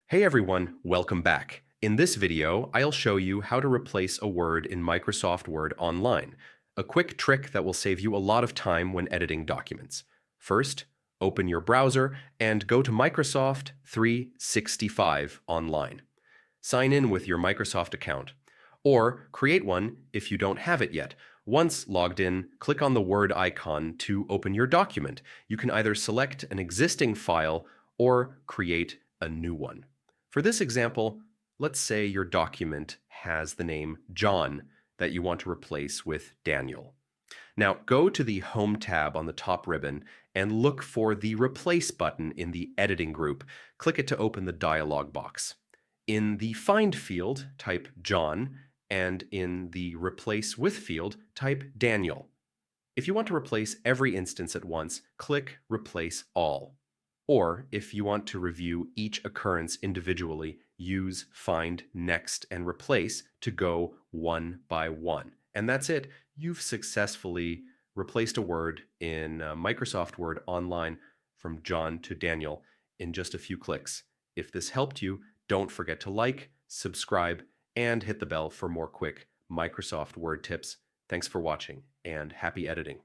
Hey everyone, welcome back. In this video, I'll show you how to replace a word in Microsoft Word online, a quick trick that will save you a lot of time when editing documents. First, open your browser and go to Microsoft 365 online. Sign in with your Microsoft account, or create one if you don't have it yet. Once logged in, click on the Word icon to open your document. You can either select an existing file or create a new one. For this example, let's say your document has the name John that you want to replace with Daniel. Now, go to the Home tab on the top ribbon and look for the Replace button in the Editing group. Click it to open the dialog box. In the Find field, type John, and in the Replace With field, type Daniel. If you want to replace every instance at once, click Replace All. Or if you want to review each occurrence individually, use Find, Next, and Replace to go one by one. And that's it. You've successfully replaced a word in Microsoft Word online from John to Daniel in just a few clicks. If this helped you, don't forget to like, subscribe, and hit the bell for more quick Microsoft Word tips. Thanks for watching, and happy editing.